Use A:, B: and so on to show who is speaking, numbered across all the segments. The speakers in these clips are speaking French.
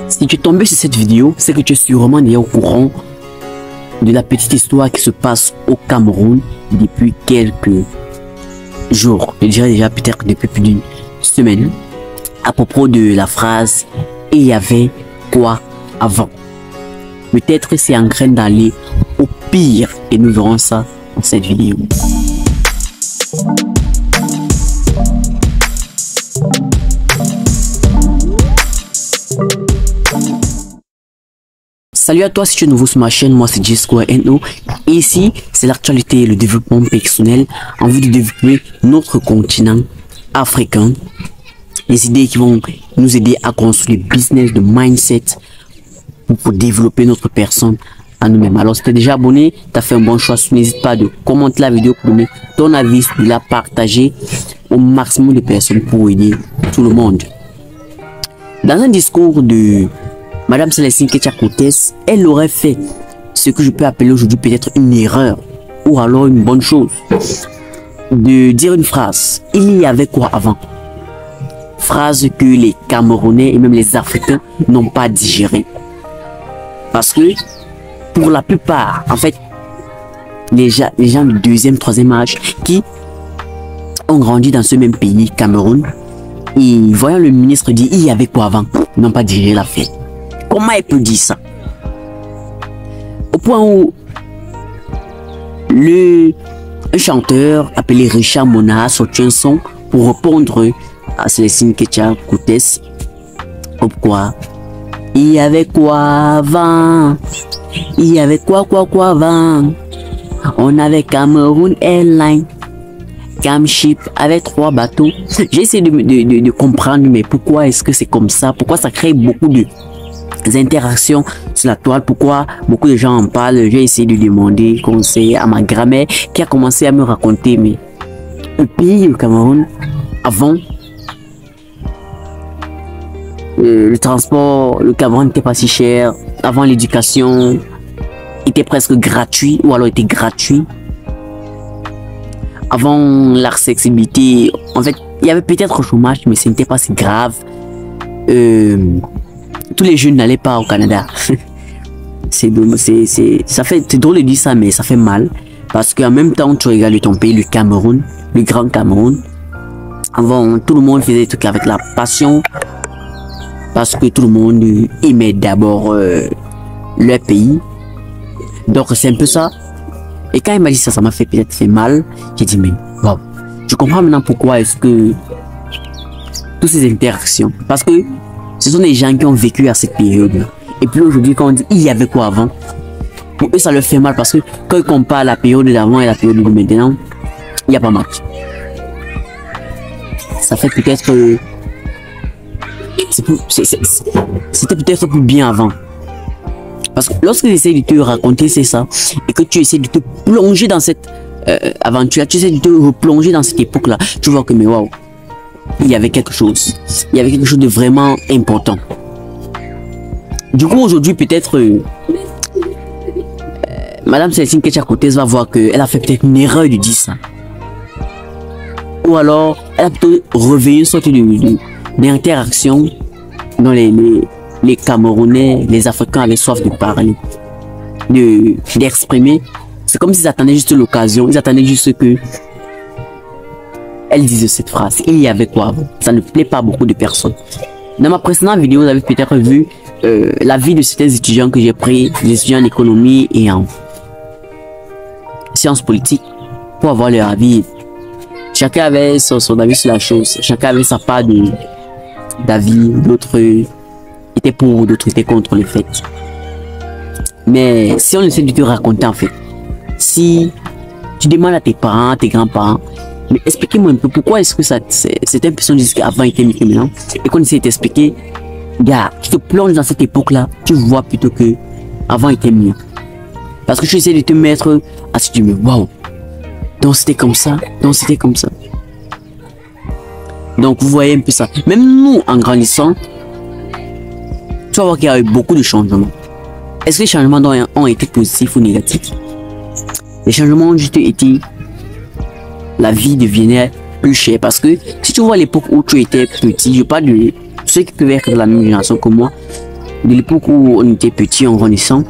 A: Si tu es tombé sur cette vidéo, c'est que tu es sûrement déjà au courant de la petite histoire qui se passe au Cameroun depuis quelques jours. Je dirais déjà peut-être depuis plus d'une semaine. À propos de la phrase « il y avait quoi avant ?» Peut-être c'est en train d'aller au pire et nous verrons ça dans cette vidéo. Salut à toi si tu es nouveau sur ma chaîne, moi c'est J-Square-NO et ici c'est l'actualité et le développement personnel en vue de développer notre continent africain. Les idées qui vont nous aider à construire le business de mindset pour développer notre personne à nous-mêmes. Alors si tu es déjà abonné, tu as fait un bon choix, n'hésite pas de commenter la vidéo pour donner ton avis, de la partager au maximum de personnes pour aider tout le monde. Dans un discours de Madame Célestine Kétia-Coutès, elle aurait fait ce que je peux appeler aujourd'hui peut-être une erreur ou alors une bonne chose. De dire une phrase, il y avait quoi avant? Phrase que les Camerounais et même les Africains n'ont pas digérée. Parce que pour la plupart, en fait, les gens du deuxième, troisième âge qui ont grandi dans ce même pays, Cameroun, et voyant le ministre dire il y avait quoi avant, n'ont pas digéré l'affaire. Comment elle peut dire ça? Au point où un chanteur appelé Richard Mona a sorti un son pour répondre à Célestine Kétia-Coutès. Pourquoi? Il y avait quoi avant? Il y avait quoi avant? On avait Cameroun Airlines, Camship avec 3 bateaux. J'ai essayé de comprendre, mais pourquoi est-ce que c'est comme ça? Pourquoi ça crée beaucoup de interactions sur la toile? Pourquoi beaucoup de gens en parlent? J'ai essayé de demander conseil à ma grand-mère qui a commencé à me raconter, mais le pays, le Cameroun, avant, le transport, le Cameroun n'était pas si cher. Avant, l'éducation était presque gratuit ou alors était gratuit. Avant, l'accessibilité, en fait, il y avait peut-être au chômage, mais ce n'était pas si grave. Tous les jeunes n'allaient pas au Canada. C'est drôle de dire ça, mais ça fait mal. Parce qu'en même temps, tu regardes ton pays, le Cameroun, le grand Cameroun. Avant, tout le monde faisait des trucs avec la passion. Parce que tout le monde aimait d'abord leur pays. Donc c'est un peu ça. Et quand il m'a dit ça, ça m'a fait peut-être fait mal. J'ai dit mais wow. Je comprends maintenant pourquoi est-ce que toutes ces interactions. Parce que ce sont des gens qui ont vécu à cette période-là. Et puis aujourd'hui, quand on dit il y avait quoi avant, pour eux ça leur fait mal parce que quand ils comparent la période d'avant et la période de maintenant, il n'y a pas match. Ça fait peut-être c'était peut-être plus bien avant. Parce que lorsque tu essaies de te raconter c'est ça, et que tu essaies de te plonger dans cette aventure, tu essaies de te replonger dans cette époque-là, tu vois que mais waouh, il y avait quelque chose. Il y avait quelque chose de vraiment important. Du coup aujourd'hui peut-être Madame Célestine Kétia-Coutès va voir qu'elle a fait peut-être une erreur de dire ça. Ou alors elle a plutôt réveillé une sorte d'interaction dont les Camerounais, les Africains avaient soif de parler, d'exprimer. C'est comme s'ils attendaient juste l'occasion, ils attendaient juste que elle dise cette phrase. Il y avait quoi avant? Ça ne plaît pas à beaucoup de personnes. Dans ma précédente vidéo, vous avez peut-être vu l'avis de certains étudiants que j'ai pris, des étudiants en économie et en sciences politiques, pour avoir leur avis. Chacun avait son avis sur la chose, chacun avait sa part d'avis, d'autres étaient pour, d'autres étaient contre le fait. Mais si on essaie de te raconter en fait, si tu demandes à tes parents, tes grands-parents, mais expliquez-moi un peu pourquoi est-ce que certaines personnes disent qu'avant était mieux que maintenant, et qu'on essaie de t'expliquer, gars, tu te plonges dans cette époque-là, tu vois plutôt que avant était mieux. Parce que tu essaies de te mettre à ce que tu me dis, waouh, donc c'était comme ça, donc c'était comme ça. Donc vous voyez un peu ça. Même nous, en grandissant, tu vas voir qu'il y a eu beaucoup de changements. Est-ce que les changements ont été positifs ou négatifs? Les changements ont juste été... La vie devenait plus chère. Parce que si tu vois l'époque où tu étais petit, je parle de ceux qui peuvent être de la même génération que moi, de l'époque où on était petit, en grandissant,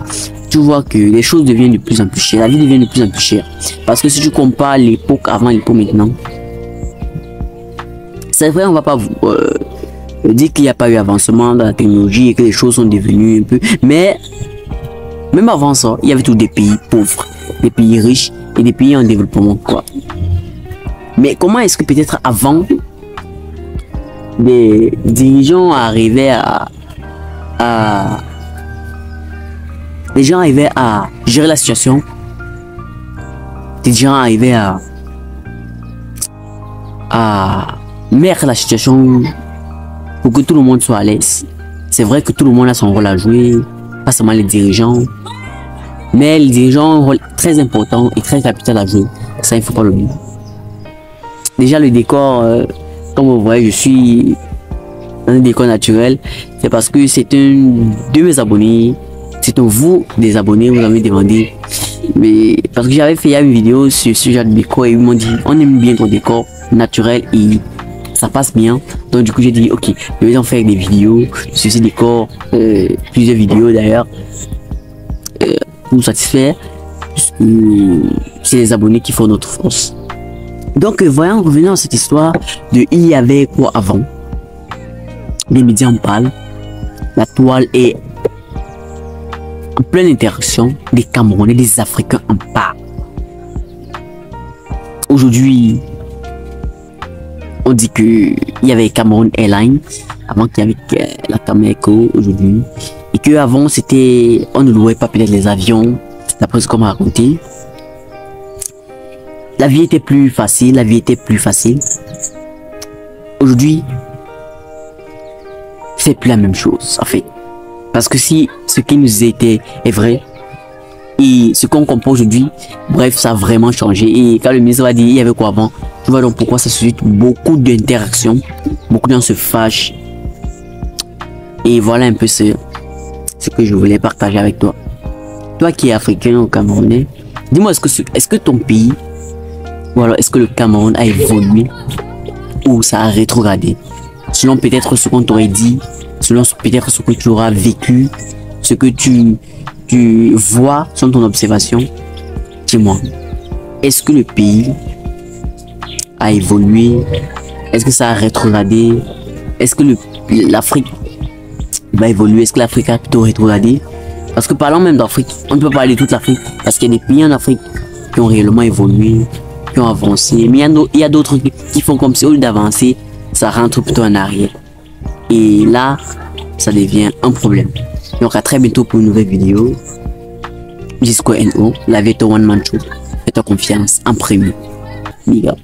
A: tu vois que les choses deviennent de plus en plus chères, la vie devient de plus en plus chère. Parce que si tu compares l'époque avant et l'époque maintenant, c'est vrai, on va pas dire qu'il n'y a pas eu avancement dans la technologie et que les choses sont devenues un peu, mais même avant ça, il y avait tous des pays pauvres, des pays riches et des pays en développement, quoi. Mais comment est-ce que peut-être avant, des dirigeants arrivaient les gens arrivaient à gérer la situation, les gens arrivaient à mettre la situation pour que tout le monde soit à l'aise. C'est vrai que tout le monde a son rôle à jouer, pas seulement les dirigeants, mais les dirigeants ont un rôle très important et très capital à jouer. Ça, il ne faut pas l'oublier. Déjà, le décor, comme vous voyez, je suis dans un décor naturel. C'est parce que c'est un de mes abonnés. C'est un vous, des abonnés, vous m'avez demandé. Mais parce que j'avais fait une vidéo sur ce genre de décor et ils m'ont dit on aime bien ton décor naturel et ça passe bien. Donc du coup j'ai dit ok, je vais en faire des vidéos sur ce décor, plusieurs vidéos d'ailleurs, pour nous satisfaire. C'est les abonnés qui font notre force. Donc voyons, revenons à cette histoire de il y avait quoi avant. Les médias en parlent, la toile est en pleine interaction, des Camerounais, des Africains en parlent. Aujourd'hui, on dit que il y avait Cameroun Airlines avant qu'il y avait la Cameco aujourd'hui, et que avant c'était, on ne louait pas peut-être les avions, d'après ce qu'on m'a raconté. La vie était plus facile, la vie était plus facile. Aujourd'hui, c'est plus la même chose en fait. Parce que si ce qui nous était est vrai, et ce qu'on comprend aujourd'hui, bref, ça a vraiment changé. Et quand le ministre va dire il y avait quoi avant, tu vois donc pourquoi ça suscite beaucoup d'interactions, beaucoup de gens se fâchent. Et voilà un peu ce que je voulais partager avec toi. Toi qui es africain ou camerounais, dis-moi, est-ce que ton pays, ou alors est-ce que le Cameroun a évolué ou ça a rétrogradé? Selon peut-être ce qu'on t'aurait dit, selon peut-être ce que tu auras vécu, ce que tu vois selon ton observation, dis-moi, est-ce que le pays a évolué? Est-ce que ça a rétrogradé? Est-ce que l'Afrique va évoluer? Est-ce que l'Afrique a plutôt rétrogradé? Parce que parlons même d'Afrique, on ne peut pas parler de toute l'Afrique, parce qu'il y a des pays en Afrique qui ont réellement évolué, qui ont avancé, mais il y a d'autres qui font comme si au lieu d'avancer, ça rentre plutôt en arrière. Et là, ça devient un problème. Donc à très bientôt pour une nouvelle vidéo. J-Square NO, la Veto One Man Show. Faites-toi confiance en premier. Big up.